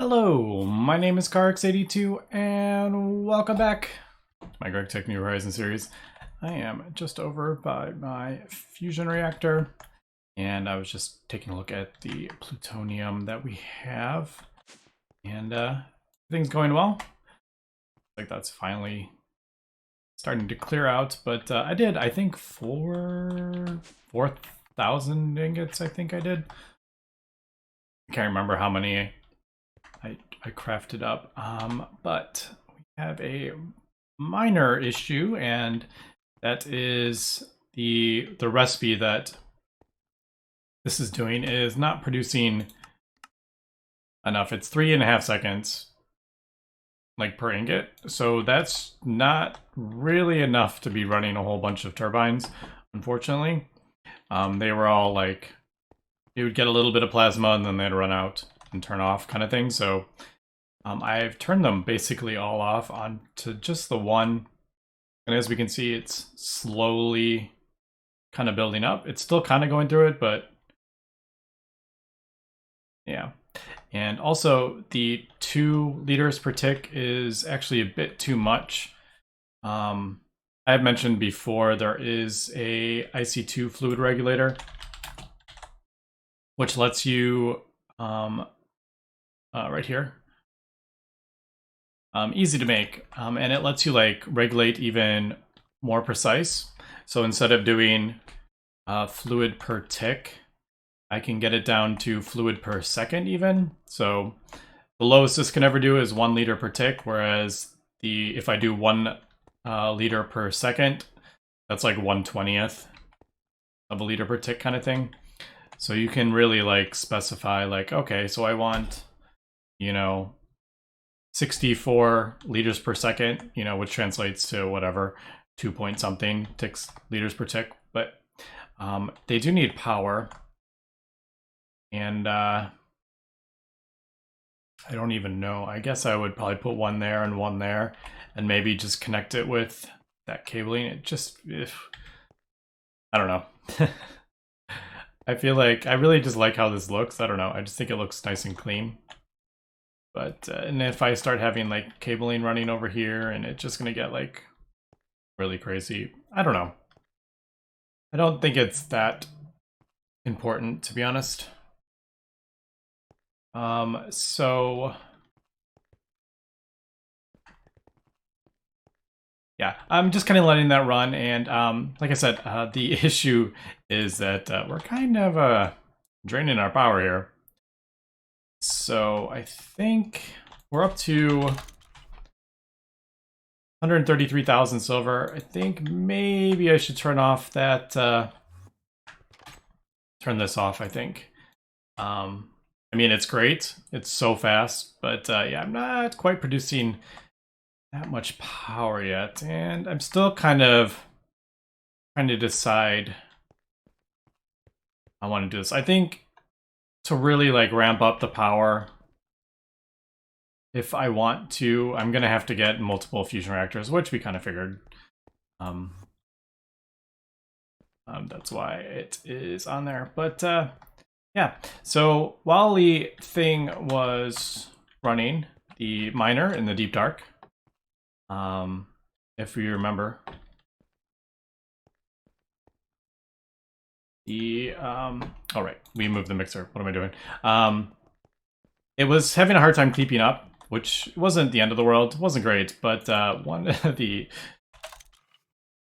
Hello, my name is Carx82 and welcome back to my Gregtech New Horizons series. I am just over by my fusion reactor and I was just taking a look at the plutonium that we have and everything's going well. Like that's finally starting to clear out, but I think 4,000 ingots I think I did. I can't remember how many I crafted up, but we have a minor issue, and that is the recipe that this is doing is not producing enough. It's 3.5 seconds like per ingot, so that's not really enough to be running a whole bunch of turbines, unfortunately. They were all like, you would get a little bit of plasma and then they'd run out and turn off kind of thing, so I've turned them basically all off onto just the one, and as we can see, it's slowly kind of building up. It's still kind of going through it, but yeah. And also, the 2 liters per tick is actually a bit too much. I have mentioned before there is a IC2 fluid regulator, which lets you right here. Easy to make, and it lets you like regulate even more precise. So instead of doing fluid per tick, I can get it down to fluid per second even. So the lowest this can ever do is 1 liter per tick, whereas if I do 1 liter per second, that's like 1/20th of a liter per tick kind of thing. So you can really like specify like, okay, so I want, 64 liters per second, which translates to whatever, 2 point something ticks liters per tick. But they do need power. And I don't even know. I guess I would probably put 1 there and 1 there and maybe just connect it with that cabling. It just, I don't know. I feel like I really just like how this looks. I don't know. I just think it looks nice and clean. But and if I start having like cabling running over here, and it's just gonna get like really crazy. I don't know. I don't think it's that important, to be honest. So yeah, I'm just kind of letting that run, and like I said, the issue is that we're kind of draining our power here. So I think we're up to 133,000 silver. I think maybe I should turn off that, turn this off, I think. I mean, it's great. It's so fast, but yeah, I'm not quite producing that much power yet. And I'm still kind of trying to decide I want to do this. I think to really like ramp up the power, if I want to, I'm gonna have to get multiple fusion reactors, which we kind of figured. That's why it is on there. But yeah, so while the thing was running, the miner in the deep dark, if you remember, all right, we moved the mixer. What am I doing? It was having a hard time keeping up, which wasn't the end of the world. It wasn't great, but one of the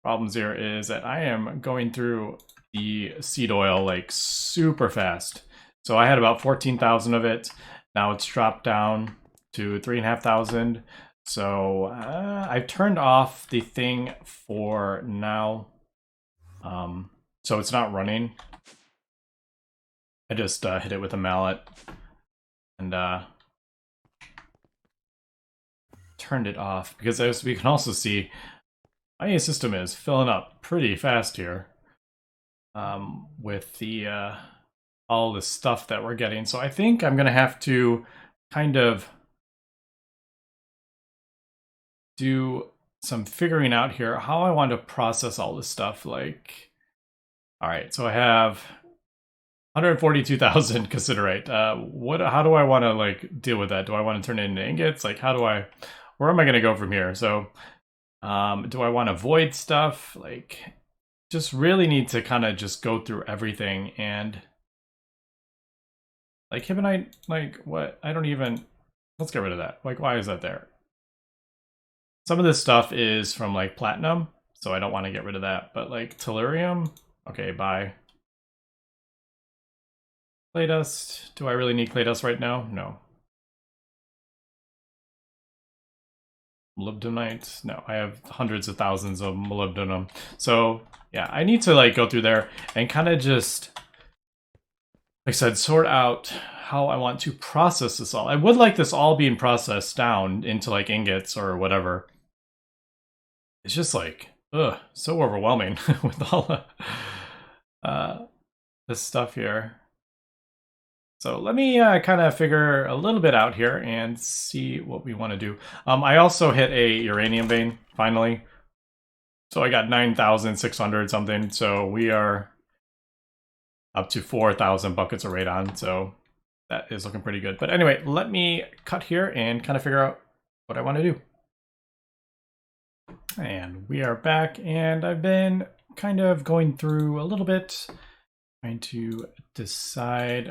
problems here is that I am going through the seed oil like super fast. So I had about 14,000 of it. Now it's dropped down to 3,500. So I've turned off the thing for now. So it's not running. I just hit it with a mallet and turned it off, because as we can also see, my system is filling up pretty fast here with the all the stuff that we're getting. So I think I'm gonna have to kind of do some figuring out here how I want to process all this stuff. Like, all right, so I have 142,000 considerate. How do I want to like deal with that? Do I want to turn it into ingots? Like, where am I going to go from here? So, do I want to void stuff? Like, just really need to kind of just go through everything and like hibonite, like what? I don't even, let's get rid of that. Like, why is that there? Some of this stuff is from like platinum, so I don't want to get rid of that. But like tellurium, okay, bye. Clay dust. Do I really need clay dust right now? No. Molybdenite. No, I have hundreds of thousands of molybdenum. So yeah, I need to like go through there and kind of just, like I said, sort out how I want to process this all. I would like this all being processed down into like ingots or whatever. It's just like, ugh, so overwhelming with all this stuff here. So let me kind of figure a little bit out here and see what we want to do. I also hit a uranium vein, finally. So I got 9,600 something. So we are up to 4,000 buckets of radon. So that is looking pretty good. But anyway, let me cut here and kind of figure out what I want to do. And we are back, and I've been kind of going through a little bit, trying to decide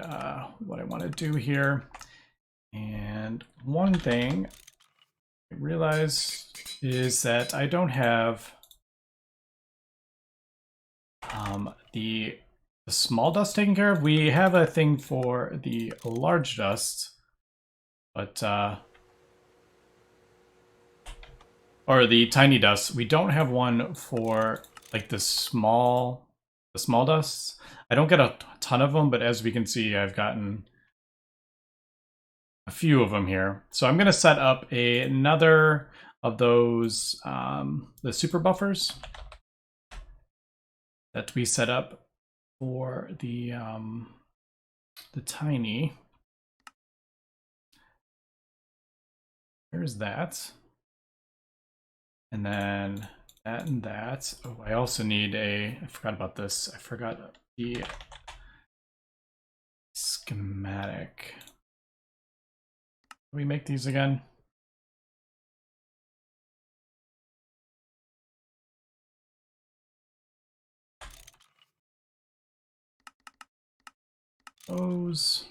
what I want to do here. And one thing I realized is that I don't have the small dust taken care of. We have a thing for the large dust, but or the tiny dust. We don't have one for like the small dusts. I don't get a ton of them, but as we can see, I've gotten a few of them here. So I'm going to set up another of those, the super buffers that we set up for the tiny. There's that. And then that and that. Oh, I also need I forgot about this. I forgot the schematic. Can we make these again? Those.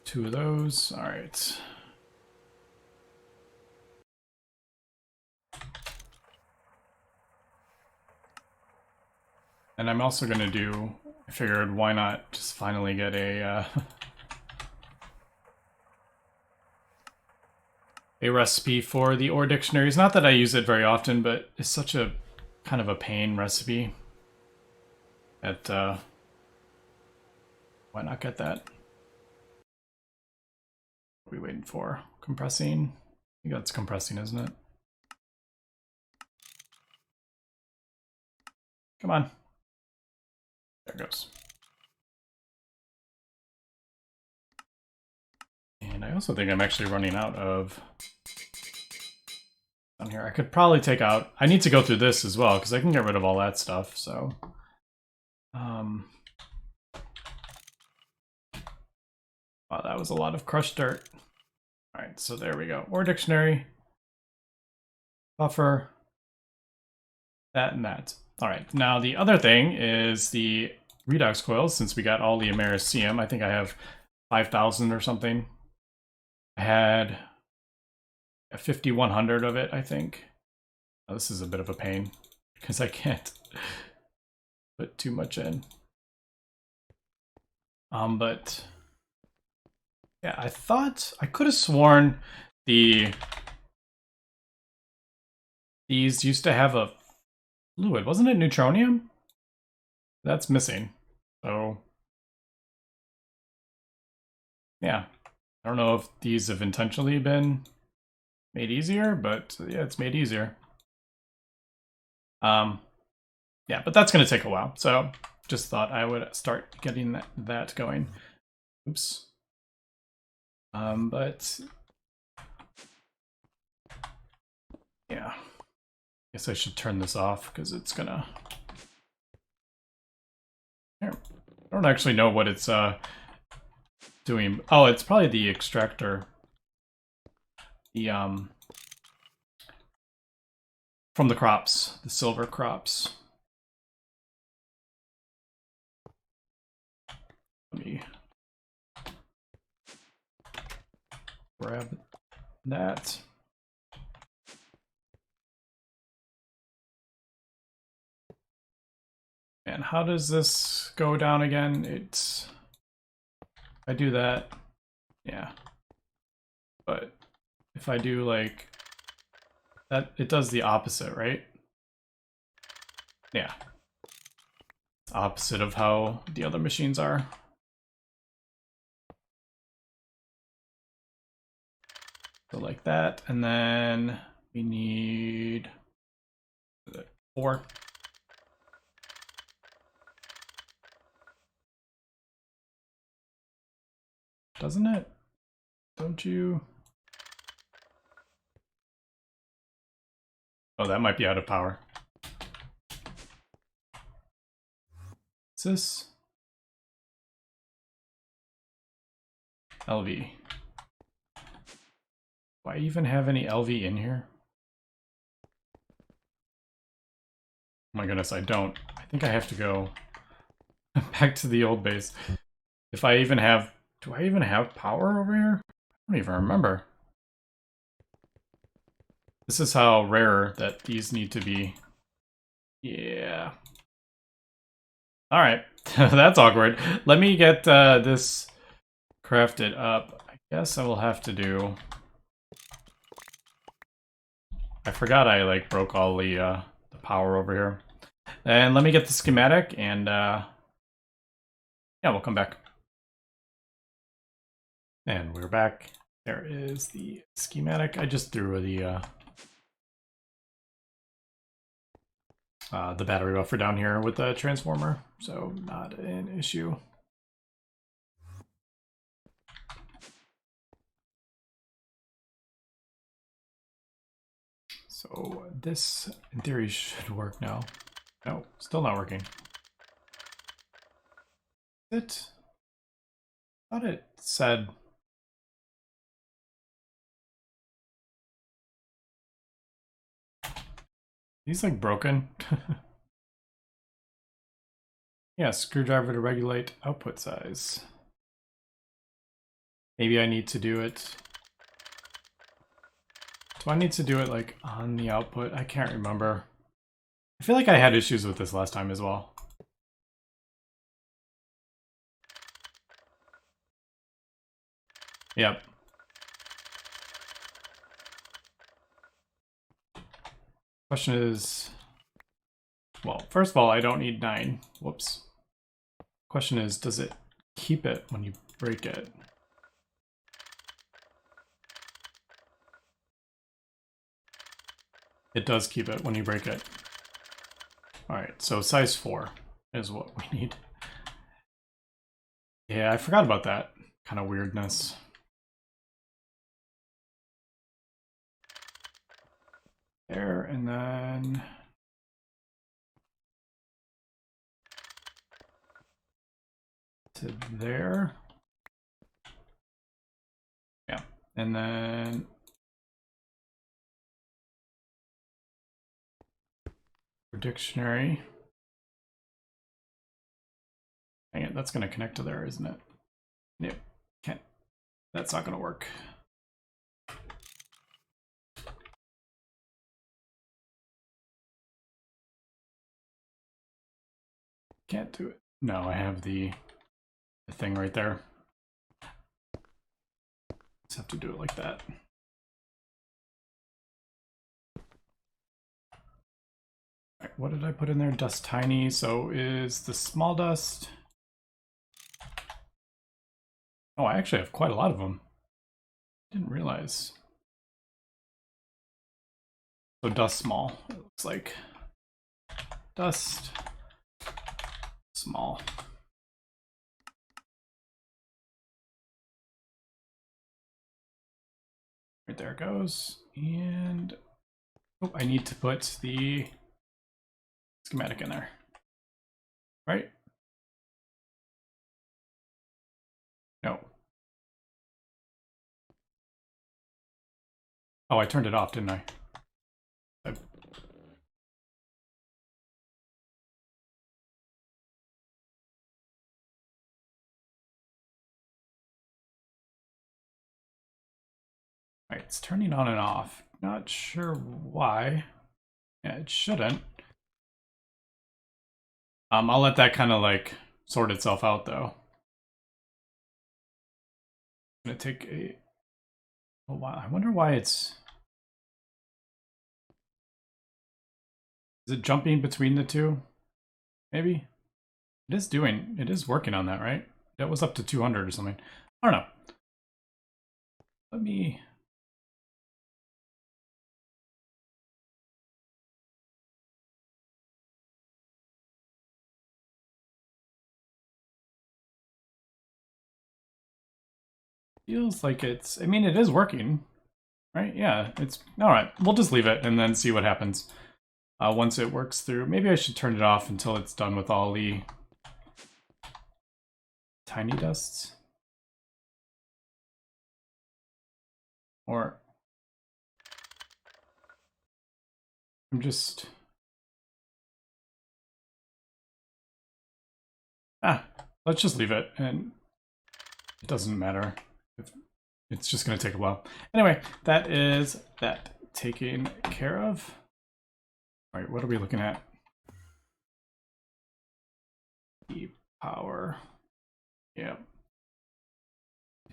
Two of those. All right. And I'm also going to do, I figured why not just finally get a recipe for the ore dictionaries. Not that I use it very often, but it's such a kind of a pain recipe that why not get that? What are we waiting for? Compressing? I think that's compressing, isn't it? Come on. There it goes. And I also think I'm actually running out of on here. I could probably take out, I need to go through this as well because I can get rid of all that stuff. So wow, that was a lot of crushed dirt. All right, so there we go. Ore dictionary, buffer, that and that. All right, now the other thing is the redox coils. Since we got all the americium, I think I have 5,000 or something. I had 5,100 of it, I think. Oh, this is a bit of a pain because I can't put too much in. But yeah, I thought I could have sworn these used to have a fluid. Wasn't it neutronium? That's missing. So yeah, I don't know if these have intentionally been made easier, but yeah, it's made easier. Yeah, but that's going to take a while. So just thought I would start getting that going. Oops. But yeah. Guess I should turn this off because it's gonna... I don't actually know what it's doing. Oh, it's probably the extractor. The from the crops, the silver crops. Let me grab that. And how does this go down again? It's... I do that, yeah. But if I do like that, it does the opposite, right? Yeah. It's opposite of how the other machines are. So like that, and then we need 4. Doesn't it? Don't you? Oh, that might be out of power. Is this? LV. Do I even have any LV in here? Oh my goodness, I don't. I think I have to go back to the old base. If I even have... Do I even have power over here? I don't even remember. This is how rare that these need to be. Yeah. Alright. That's awkward. Let me get this crafted up. I guess I will have to do... I forgot I like broke all the power over here. And let me get the schematic and yeah, we'll come back. And we're back. There is the schematic. I just threw the battery buffer down here with the transformer, so not an issue. So this, in theory, should work now. No, still not working. It? I thought it said... He's like broken. Yeah, screwdriver to regulate output size. Maybe I need to do it... Do I need to do it like on the output? I can't remember. I feel like I had issues with this last time as well. Yep. Question is... Well, first of all, I don't need 9. Whoops. Question is, does it keep it when you break it? It does keep it when you break it. Alright, so size 4 is what we need. Yeah, I forgot about that kind of weirdness. There, and then... to there. Yeah, and then... for dictionary. Dang it, that's going to connect to there, isn't it? Nope, can't. That's not going to work. Can't do it. No, I have the thing right there. Just have to do it like that. Right, what did I put in there? Dust tiny. So is the small dust... Oh, I actually have quite a lot of them. Didn't realize. So dust small, it looks like. Dust small. Right there it goes. And Oh, I need to put the schematic in there. Right? No. Oh, I turned it off, didn't I? Right, it's turning on and off. Not sure why. Yeah, it shouldn't. I'll let that kind of like sort itself out though. Gonna take a while. I wonder why it's. Is it jumping between the two? Maybe? It is working on that, right? That was up to 200 or something. I don't know. Let me. Feels like it's. I mean, it is working, right? Yeah, it's all right. We'll just leave it and then see what happens once it works through. Maybe I should turn it off until it's done with all the tiny dusts. Or I'm just. Let's just leave it, and it doesn't matter. It's just going to take a while. Anyway, that is that taken care of. All right, what are we looking at? The power. Yeah.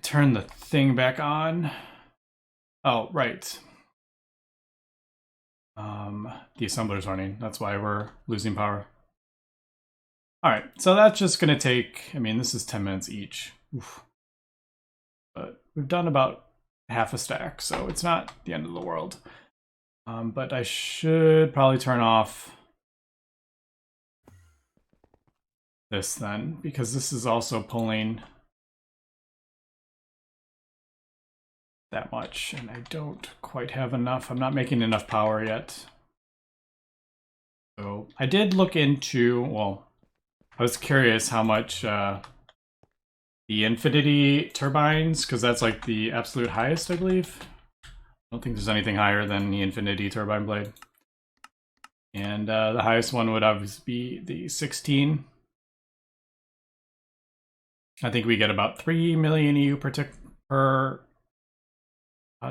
Turn the thing back on. Oh, right. The assembler's running. That's why we're losing power. All right, so that's just going to take, I mean, this is 10 minutes each. Oof. But we've done about half a stack, so it's not the end of the world. But I should probably turn off this then, because this is also pulling that much, and I don't quite have enough. I'm not making enough power yet. So I did look into, well, I was curious how much the infinity turbines, because that's like the absolute highest, I believe. I don't think there's anything higher than the infinity turbine blade. And the highest one would obviously be the 16. I think we get about 3 million EU per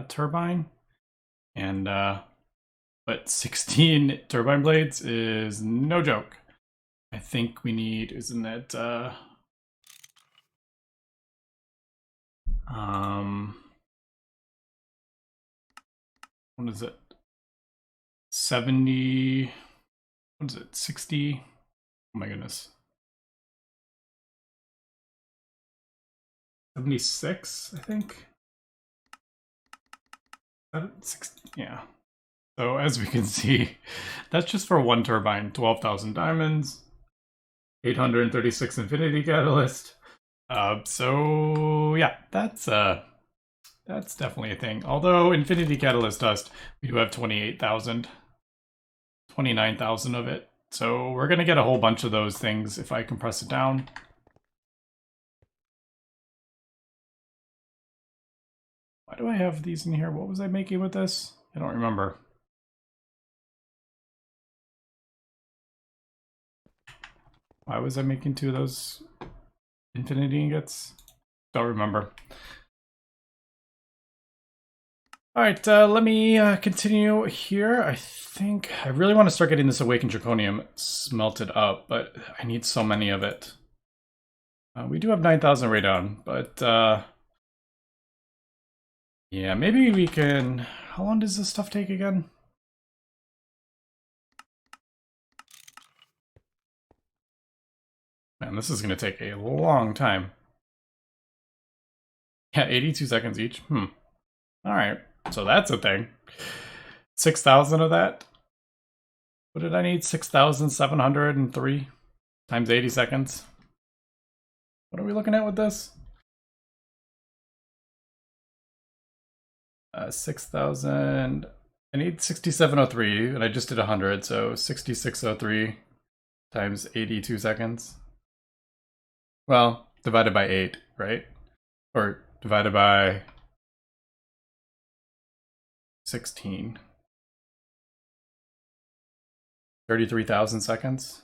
turbine. And but 16 turbine blades is no joke. I think we need, isn't it what is it? 70, what is it? 60? Oh my goodness. 76, I think. 60, yeah. So as we can see, that's just for one turbine, 12,000 diamonds, 836 infinity catalyst. So yeah, that's definitely a thing. Although infinity catalyst dust, we do have 28,000, 29,000 of it. So we're gonna get a whole bunch of those things if I compress it down. Why do I have these in here? What was I making with this? I don't remember. Why was I making 2 of those infinity ingots? Don't remember. All right, let me continue here. I think I really want to start getting this awakened draconium smelted up, but I need so many of it. We do have 9,000 radon, but yeah, maybe we can. How long does this stuff take again? Man, this is going to take a long time. Yeah, 82 seconds each. All right, so that's a thing. 6,000 of that. What did I need? 6,703 times 80 seconds. What are we looking at with this? 6,000 I need 6703, and I just did 100, so 6603 times 82 seconds. Well, divided by 8, right? Or divided by 16. 33,000 seconds.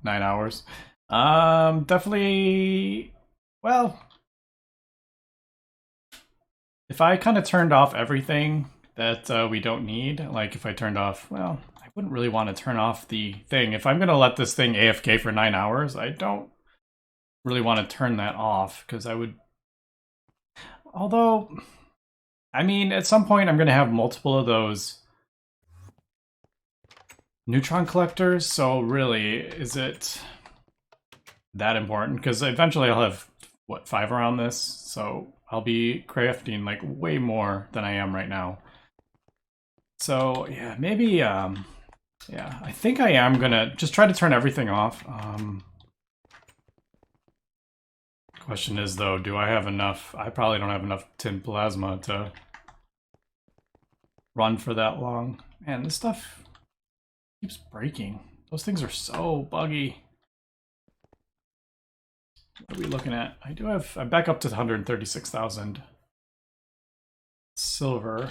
Nine hours. Definitely. Well, if I kind of turned off everything that we don't need, like if I turned off, well, I wouldn't really want to turn off the thing. If I'm going to let this thing AFK for 9 hours, I don't really want to turn that off because I would. Although, I mean, at some point I'm going to have multiple of those neutron collectors, so really, is it that important? Because eventually I'll have, what, 5 around this, so I'll be crafting like way more than I am right now. So yeah, maybe yeah, I think I am gonna just try to turn everything off. Question is though, do I have enough? I probably don't have enough tin plasma to run for that long. Man, this stuff keeps breaking. Those things are so buggy. What are we looking at? I do have, I'm back up to 136,000 silver.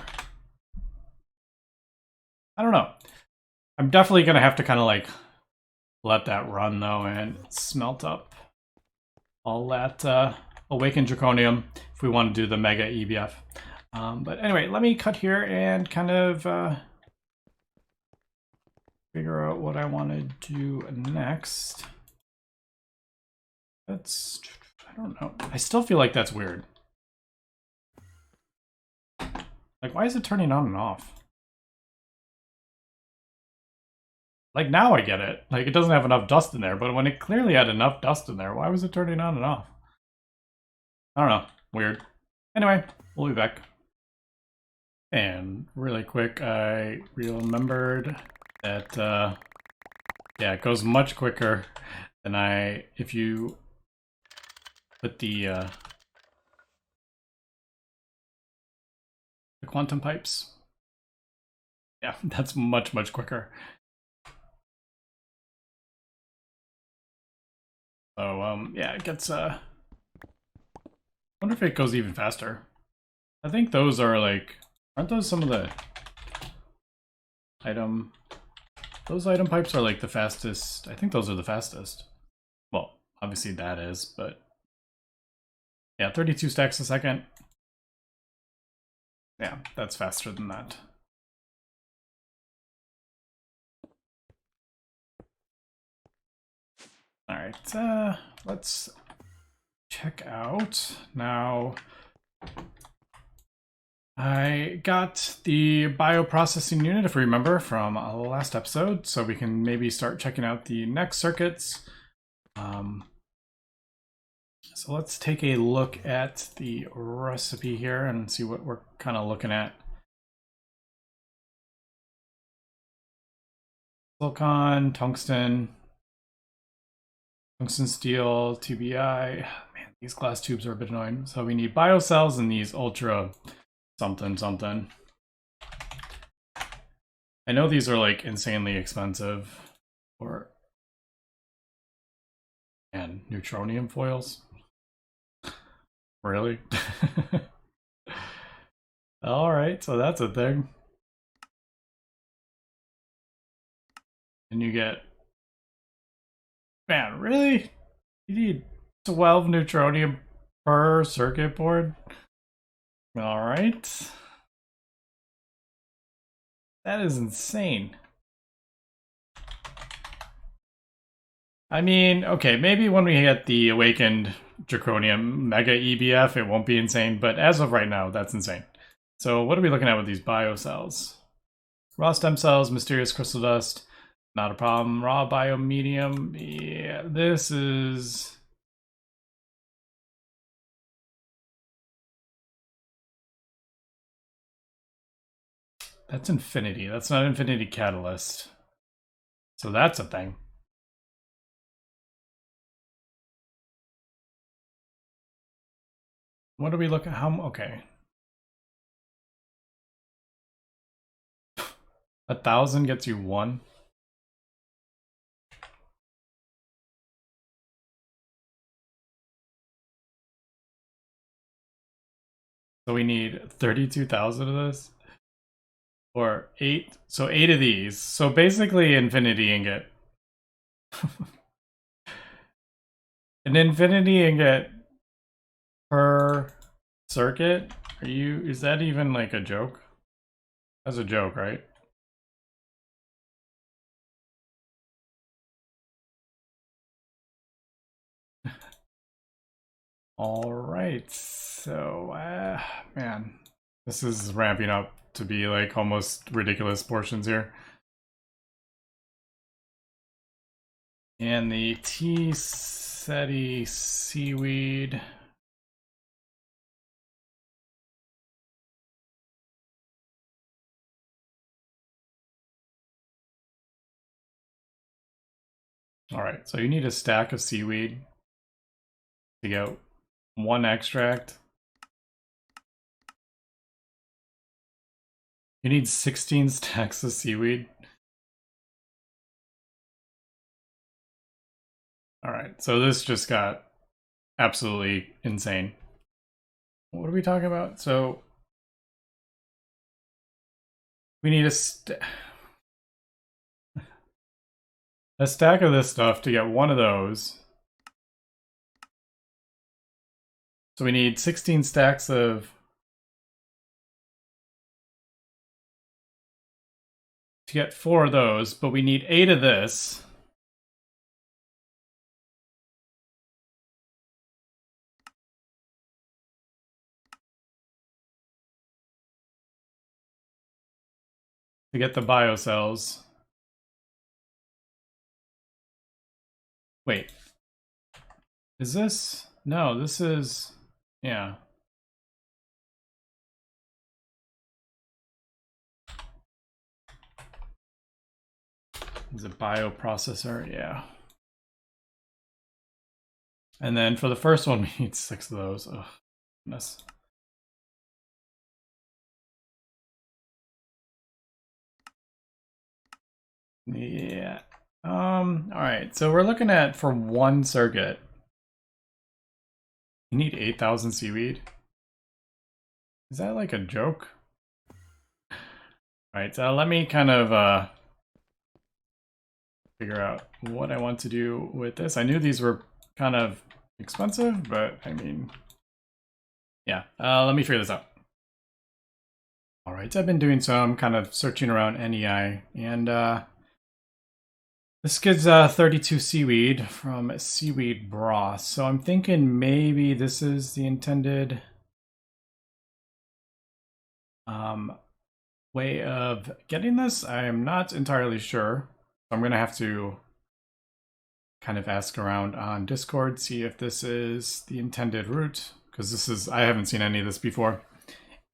I don't know. I'm definitely gonna have to kind of like let that run though and smelt up all that awakened draconium if we want to do the mega EBF. But anyway, let me cut here and kind of figure out what I want to do next. That's, I don't know. I still feel like that's weird. Like, why is it turning on and off? Like, now I get it. Like, it doesn't have enough dust in there, but when it clearly had enough dust in there, why was it turning on and off? I don't know. Weird. Anyway, we'll be back. And really quick, I remembered that, yeah, it goes much quicker than if you put the quantum pipes. Yeah, that's much, much quicker. So, yeah, it gets, I wonder if it goes even faster. I think those are like, aren't those some of the item, those item pipes are like the fastest. I think those are the fastest. Well, obviously that is, but yeah, 32 stacks a second. Yeah, that's faster than that. All right, let's check out now. I got the bioprocessing unit, if you remember, from last episode, so we can maybe start checking out the next circuits. So let's take a look at the recipe here and see what we're kind of looking at. Silicon, tungsten steel, TBI. Man, these glass tubes are a bit annoying. So we need biocells and these ultra something. I know these are like insanely expensive. And neutronium foils. Really? All right, so that's a thing. And you get, man, really? You need 12 neutronium per circuit board? All right. That is insane. I mean, okay, maybe when we get the awakened draconium mega EBF, it won't be insane, but as of right now, that's insane. So what are we looking at with these biocells? Raw stem cells, mysterious crystal dust, not a problem. Raw biomedium, yeah, this is... That's infinity, that's not infinity catalyst. So that's a thing. What do we look at? How? Okay. 1,000 gets you 1. So we need 32,000 of this? Or 8? So 8 of these. So basically infinity ingot. An infinity ingot per circuit? Is that even like a joke? That's a joke, right? All right, so man, this is ramping up to be like almost ridiculous portions here. And the tea seti seaweed. All right, so you need a stack of seaweed to get 1 extract. You need 16 stacks of seaweed. All right, so this just got absolutely insane. What are we talking about? So we need a stack of this stuff to get 1 of those. So we need 16 stacks of to get 4 of those, but we need 8 of this. To get the biocells. Wait. Is this? No, this is... Yeah. Is it bioprocessor? Yeah. And then for the first one, we need 6 of those. Oh, goodness. Yeah. All right. So we're looking at, for 1 circuit, you need 8,000 seaweed. Is that like a joke? All right. So let me kind of figure out what I want to do with this. I knew these were kind of expensive, but I mean, yeah. Let me figure this out. All right. I've been doing some kind of searching around NEI, and this gives 32 seaweed from seaweed broth. So I'm thinking maybe this is the intended way of getting this. I am not entirely sure. I'm going to have to kind of ask around on Discord, see if this is the intended route, because this is, I haven't seen any of this before.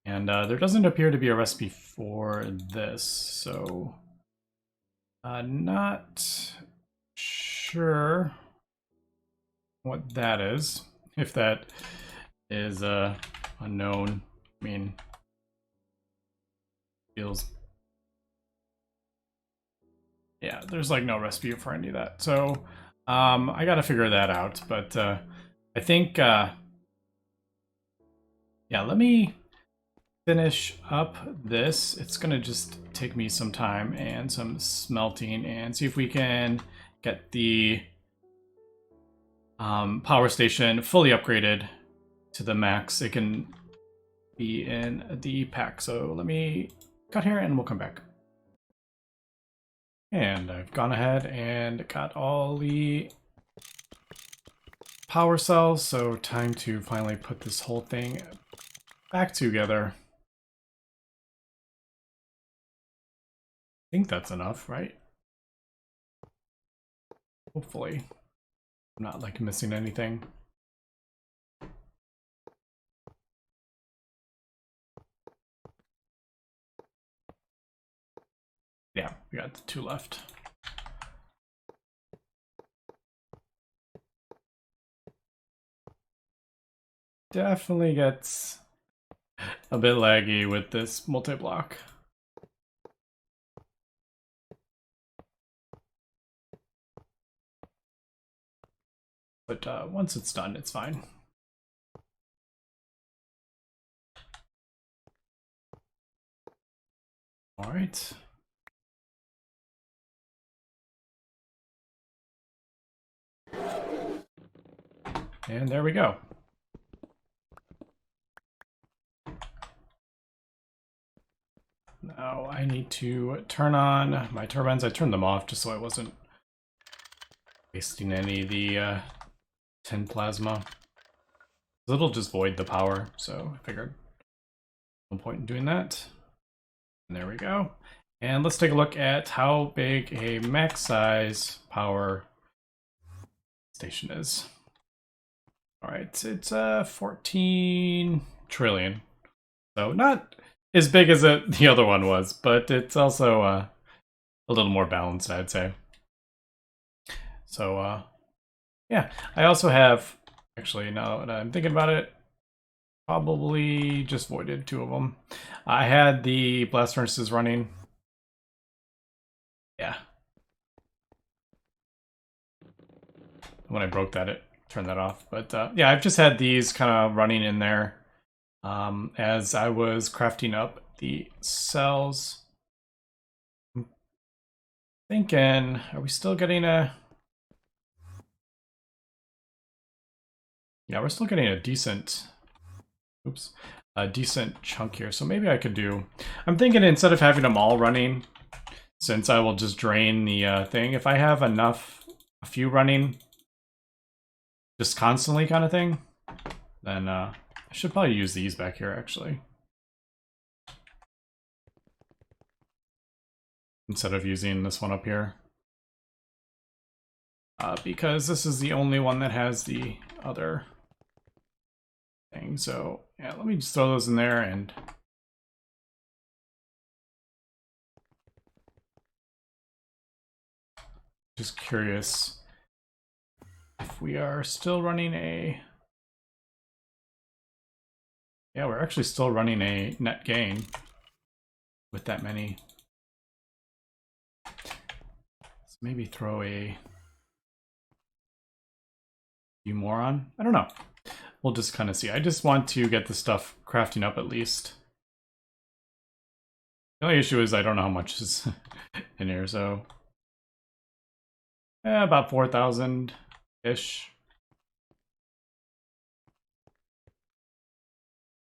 And there doesn't appear to be a recipe for this, so not sure what that is, if that is unknown. I mean, feels, yeah, there's like no recipe for any of that, so I gotta figure that out. But I think yeah, let me finish up this. It's gonna just take me some time and some smelting, and see if we can get the power station fully upgraded to the max it can be in the pack. So let me cut here and we'll come back. And I've gone ahead and got all the power cells, so time to finally put this whole thing back together. I think that's enough, right? Hopefully. I'm not like missing anything. Yeah, we got 2 left. definitely gets a bit laggy with this multi-block. But once it's done, it's fine. All right. And there we go. Now I need to turn on my turbines. I turned them off just so I wasn't wasting any of the tin plasma. It'll just void the power, so I figured no point in doing that. And there we go. And let's take a look at how big a max size power station is. All right, it's 14 trillion. So not as big as the other one was, but it's also a little more balanced, I'd say. So yeah, I also have, actually, now that I'm thinking about it, probably just voided 2 of them. I had the blast furnaces running. Yeah. When I broke that, it turned that off. But yeah, I've just had these kind of running in there as I was crafting up the cells. I'm thinking, are we still getting a... Yeah, we're still getting a decent... Oops. A decent chunk here. So maybe I could do... I'm thinking instead of having them all running, since I will just drain the thing, if I have enough, a few running, just constantly kind of thing, then I should probably use these back here, actually. Instead of using this one up here. Because this is the only one that has the other thing. So, yeah, let me just throw those in there and... Just curious if we are still running a... Yeah, we're actually still running a net gain with that many. So maybe throw a few more on. I don't know. We'll just kind of see. I just want to get the stuff crafting up at least. The only issue is I don't know how much is in here, so... about 4,000-ish.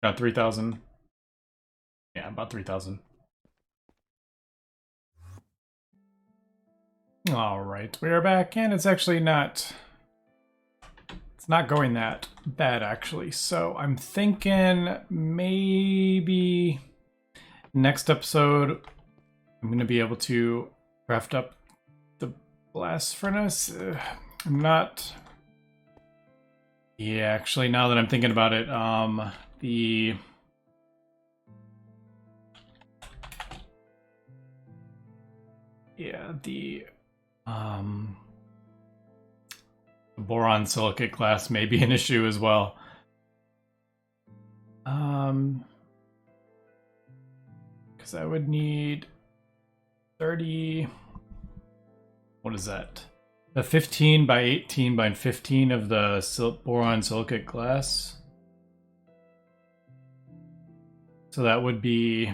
About 3,000. Yeah, about 3,000. All right, we are back, and it's actually not... It's not going that bad, actually. So I'm thinking maybe next episode I'm going to be able to craft up the blast furnace. I'm not... Yeah, actually, now that I'm thinking about it, the... Yeah, the boron silicate glass may be an issue as well. Because I would need 30... What is that? The 15 by 18 by 15 of the boron silicate glass. So that would be...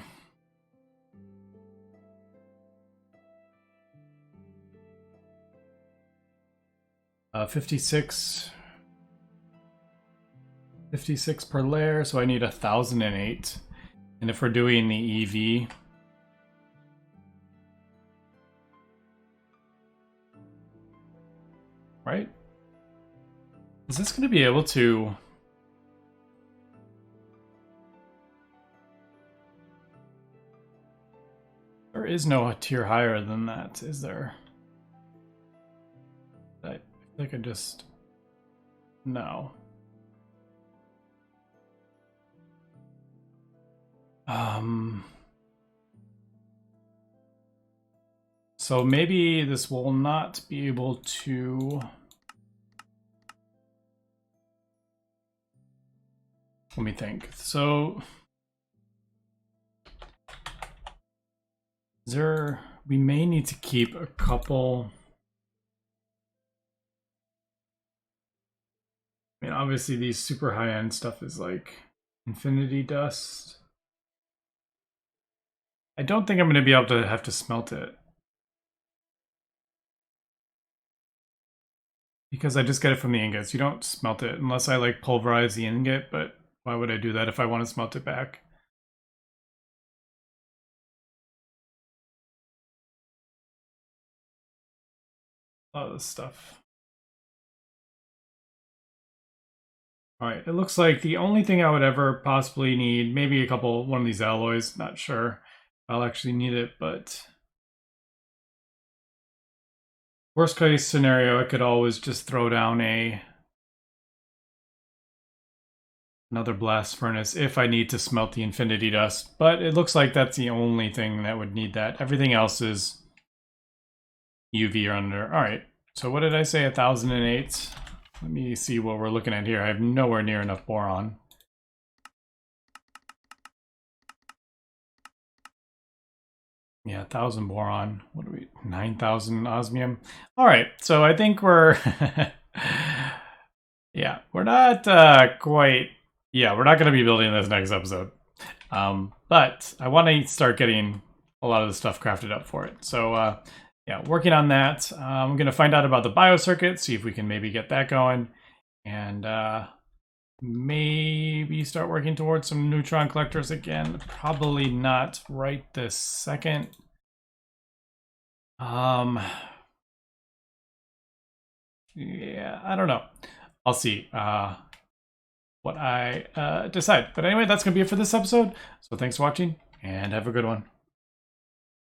56 per layer, so I need 1,008. And if we're doing the EV, right? Is this going to be able to... There is no tier higher than that, is there? I feel like I just... No. So maybe this will not be able to... let me think. So we may need to keep a couple. I mean, obviously these super high-end stuff is like infinity dust. I don't think I'm going to be able to have to smelt it, because I just get it from the ingots. You don't smelt it unless I like pulverize the ingot, but why would I do that if I want to smelt it back? A lot of this stuff. All right, it looks like the only thing I would ever possibly need, maybe one of these alloys, not sure I'll actually need it, but worst case scenario, I could always just throw down another blast furnace if I need to smelt the infinity dust, but it looks like that's the only thing that would need that. Everything else is UV or under. All right, so what did I say, 1008? Let me see what we're looking at here. I have nowhere near enough boron. Yeah, 1,000 boron. What do we, 9,000 osmium? All right, so I think we're, yeah, we're not quite, yeah, we're not going to be building this next episode. But I want to start getting a lot of the stuff crafted up for it. So yeah, working on that. I'm going to find out about the biocircuit, see if we can maybe get that going, and maybe start working towards some neutron collectors again. Probably not right this second. Yeah, I don't know. I'll see what I decide. But anyway, that's going to be it for this episode. So thanks for watching, and have a good one.